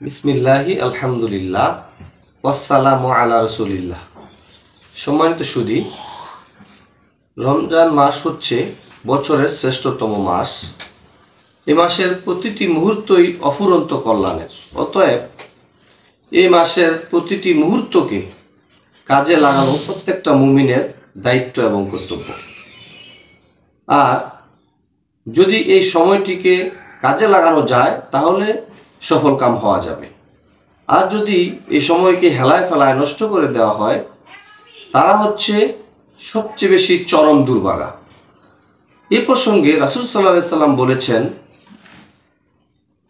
বিসমিল্লাহি আলহামদুলিল্লাহ ওয়াসসালামু আলা রাসূলিল্লাহ। সম্মানিত সুধী, রমজান মাস হচ্ছে বছরের শ্রেষ্ঠতম মাস। এই মাসের প্রতিটি মুহূর্তই অফুরন্ত কল্যাণের। অতএব এই মাসের প্রতিটি মুহূর্তকে কাজে লাগানো প্রত্যেকটা মুমিনের দায়িত্ব এবং কর্তব্য। আর যদি এই সময়টিকে কাজে লাগানো যায় তাহলে সফল কাম হওয়া যাবে। আর যদি এই সময়কে হেলায় ফেলায় নষ্ট করে দেওয়া হয় তারা হচ্ছে সবচেয়ে বেশি চরম দুর্ভাগা। এই প্রসঙ্গে রাসূল সাল্লাল্লাহু আলাইহি সাল্লাম বলেছেন,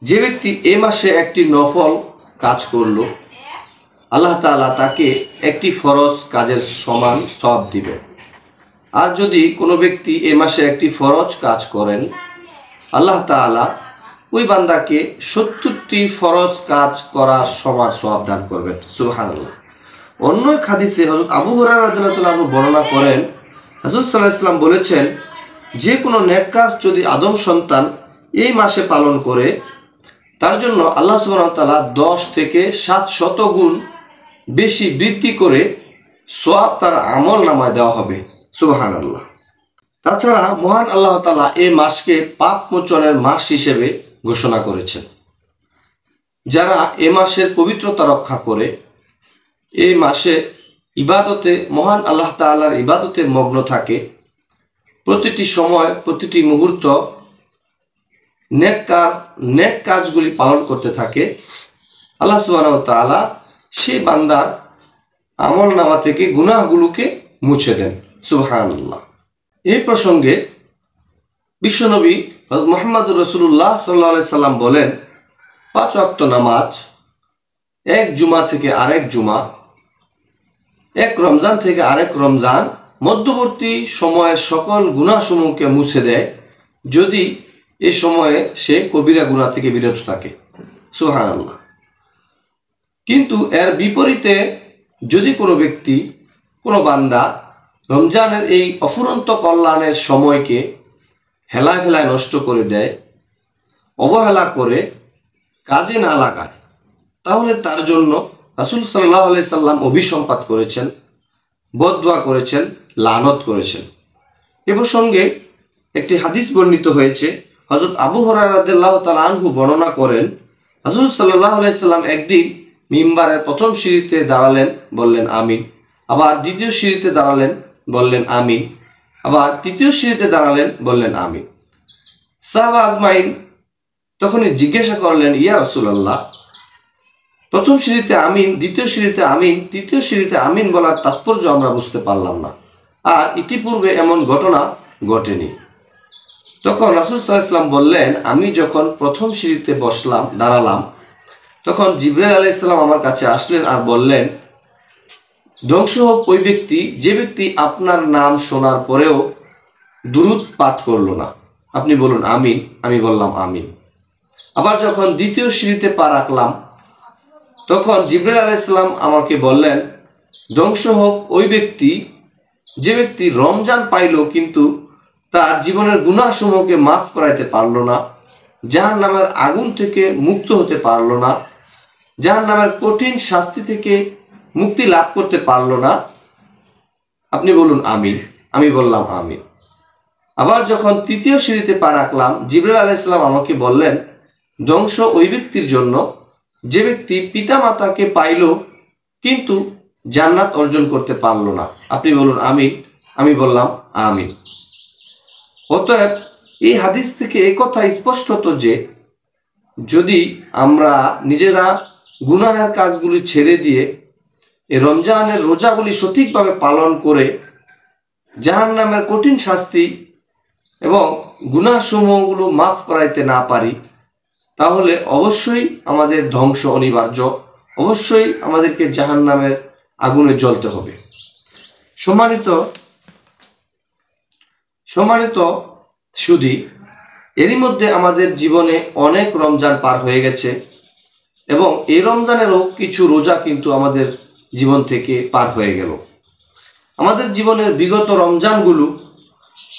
যে ব্যক্তি এ মাসে একটি নফল কাজ করলো আল্লাহ তাআলা তাকে একটি ফরজ কাজের সমান সওয়াব দিবেন। আর যদি কোনো ব্যক্তি এ মাসে একটি ফরজ কাজ করেন আল্লাহ তাআলা ওই বান্দাকে 70টি ফরজ কাজ করার সমান সওয়াব দান করবেন। সুবহানাল্লাহ। অন্য এক হাদিসে হযরত আবু হুরায়রা রাদিয়াল্লাহু আনহু বর্ণনা করেন, রাসূল সাল্লাল্লাহু আলাইহি সাল্লাম বলেছেন, যে কোনো নেক কাজ যদি আদম সন্তান এই মাসে পালন করে তার জন্য আল্লাহ সুবহানাহু ওয়া তাআলা 10 থেকে 700 গুণ বেশি বৃদ্ধি করে সওয়াব তার আমল নামায় দেওয়া হবে। সুবহানাল্লাহ। তাছাড়া মহান আল্লাহ তাআলা এই মাসকে পাপ মোচনের মাস হিসেবে ঘোষণা করেছেন। যারা এ মাসের পবিত্রতা রক্ষা করে এই মাসে ইবাদতে মহান আল্লাহ তাআলার ইবাদতে মগ্ন থাকে, প্রতিটি সময় প্রতিটি মুহূর্ত নেক কাজগুলি পালন করতে থাকে, আল্লাহ সুবহানাহু ওয়া তাআলা সেই বান্দার আমল নামা থেকে গুনাহগুলোকে মুছে দেন। সুবহানাল্লাহ। এই প্রসঙ্গে বিশ্বনবী হযরত মুহাম্মদুর রাসূলুল্লাহ সাল্লাল্লাহু আলাইহি সাল্লাম বলেন, 5 ওয়াক্ত নামাজ এক জুমা থেকে আরেক জুমা, এক রমজান থেকে আরেক রমজান মধ্যবর্তী সময়ের সকল গুনাহসমূহকে মুছে দেয় যদি এই সময়ে সে কবিরা গুনাহ থেকে বিরত থাকে। সুবহানাল্লাহ। কিন্তু এর বিপরীতে যদি কোনো ব্যক্তি, কোনো বান্দা রমজানের এই অফুরন্ত কল্যাণের সময়কে হেলায় ফেলায় নষ্ট করে দেয়, অবহেলা করে কাজে না লাগায়, তাহলে তার জন্য রাসূল সাল্লাল্লাহু আলাইহি সাল্লাম অভিসম্পাত করেছেন, বদদুয়া করেছেন, লানত করেছেন। এ প্রসঙ্গে একটি হাদিস বর্ণিত হয়েছে। হযরত আবু হুরায়রা রাদিয়াল্লাহু তাআলা আনহু বর্ণনা করেন, রাসূল সাল্লাল্লাহু আলাইহি সাল্লাম একদিন মিম্বারের প্রথম সিঁড়িতে দাঁড়ালেন, বললেন আমিন। আবার দ্বিতীয় সিঁড়িতে দাঁড়ালেন, বললেন আমিন। আবার তৃতীয় সিঁড়িতে দাঁড়ালেন, বললেন আমিন। সাহাবা আজমাইন তখনই জিজ্ঞাসা করলেন, ইয়া রাসূলুল্লাহ, প্রথম সিঁড়িতে আমিন, দ্বিতীয় সিঁড়িতে আমিন, তৃতীয় সিঁড়িতে আমিন বলার তাৎপর্য আমরা বুঝতে পারলাম না, আর ইতিপূর্বে এমন ঘটনা ঘটেনি। তখন রাসূল সাল্লাল্লাহু আলাইহি ওয়াসাল্লাম বললেন, আমি যখন প্রথম সিঁড়িতে দাঁড়ালাম তখন জিবরাইল আলাইহিস সালাম আমার কাছে আসলেন আর বললেন, ধ্বংস হোক ওই ব্যক্তি যে ব্যক্তি আপনার নাম শোনার পরেও দুরূদ পাঠ করলো না। আপনি বলুন আমিন। আমি বললাম আমিন। আবার যখন দ্বিতীয় সিঁড়িতে পা রাখলাম তখন জিবরাইল আলাইহিস সালাম আমাকে বললেন, ধ্বংস হোক ওই ব্যক্তি যে ব্যক্তি রমজান পাইল কিন্তু তার জীবনের গুনাহসমূহকে মাফ করাইতে পারল না, জাহান্নামের আগুন থেকে মুক্ত হতে পারল না, জাহান্নামের কঠিন শাস্তি থেকে মুক্তি লাভ করতে পারল না। আপনি বলুন আমিন। আমি বললাম আমিন। আবার যখন তৃতীয় সিঁড়িতে পা রাখলাম জিবরাইল আলাইহিস সালাম আমাকে বললেন, ধ্বংস ওই ব্যক্তির জন্য যে ব্যক্তি পিতামাতাকে পাইল কিন্তু জান্নাত অর্জন করতে পারল না। আপনি বলুন আমিন। আমি বললাম আমিন। অতএব এই হাদিস থেকে এই কথা স্পষ্ট হতো যে যদি আমরা নিজেরা গুনাহের কাজগুলি ছেড়ে দিয়ে এই রমজানের রোজাগুলি সঠিকভাবে পালন করে জাহান্নামের কঠিন শাস্তি এবং গুনাহসমূহগুলো মাফ করাইতে না পারি তাহলে অবশ্যই আমাদের ধ্বংস অনিবার্য, অবশ্যই আমাদেরকে জাহান্নামের আগুনে জ্বলতে হবে। সম্মানিত সুধী, এরই মধ্যে আমাদের জীবনে অনেক রমজান পার হয়ে গেছে এবং এই রমজানেরও কিছু রোজা কিন্তু আমাদের জীবন থেকে পার হয়ে গেল। আমাদের জীবনের বিগত রমজানগুলো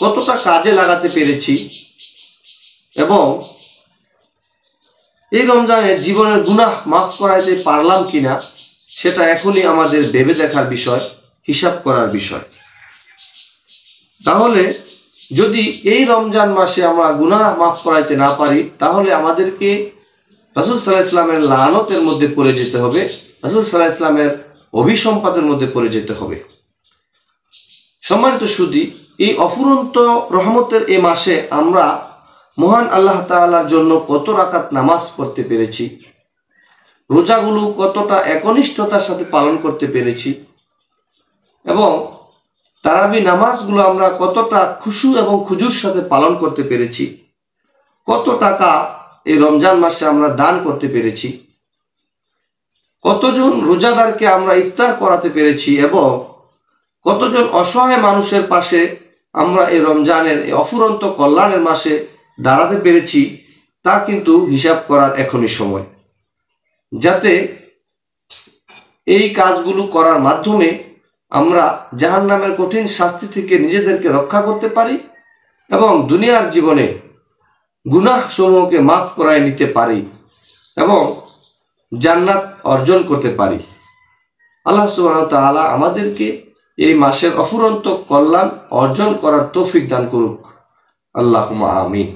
কতটা কাজে লাগাতে পেরেছি এবং এই রমজানে জীবনের গুনাহ মাফ করাইতে পারলাম কিনা সেটা এখনই আমাদের ভেবে দেখার বিষয়, হিসাব করার বিষয়। তাহলে যদি এই রমজান মাসে আমরা গুনাহ মাফ করাইতে না পারি, তাহলে আমাদেরকে রাসূল সাল্লাল্লাহু আলাইহি ওয়াসাল্লামের লানতের মধ্যে পড়ে যেতে হবে, রাসূল সাল্লাল্লাহু আলাইহি ওয়াসাল্লামের অভিসম্পাতের মধ্যে পড়ে যেতে হবে। সম্মানিত সুধী, এই অফুরন্ত রহমতের এই মাসে আমরা মহান আল্লাহ তাআলার জন্য কত রাকাত নামাজ পড়তে পেরেছি, রোজাগুলো কতটা একনিষ্ঠতার সাথে পালন করতে পেরেছি, এবং তারাবি নামাজগুলো আমরা কতটা খুশু এবং খুজুর সাথে পালন করতে পেরেছি, কত টাকা এই রমজান মাসে আমরা দান করতে পেরেছি, কতজন রোজাদারকে আমরা ইফতার করাতে পেরেছি, এবং কতজন অসহায় মানুষের পাশে আমরা এই রমজানের এই অফুরন্ত কল্যাণের মাসে দাঁড়াতে পেরেছি, তা কিন্তু হিসাব করার এখনই সময়, যাতে এই কাজগুলো করার মাধ্যমে আমরা জাহান্নামের কঠিন শাস্তি থেকে নিজেদেরকে রক্ষা করতে পারি এবং দুনিয়ার জীবনে গুনাহ সমূহকে মাফ করায় নিতে পারি এবং জান্নাত অর্জন করতে পারি। আল্লাহ সুবহানাহু ওয়া তাআলা আমাদেরকে এই মাসের অফুরন্ত কল্যাণ অর্জন করার তৌফিক দান করুক। আল্লাহুম্মা আমিন।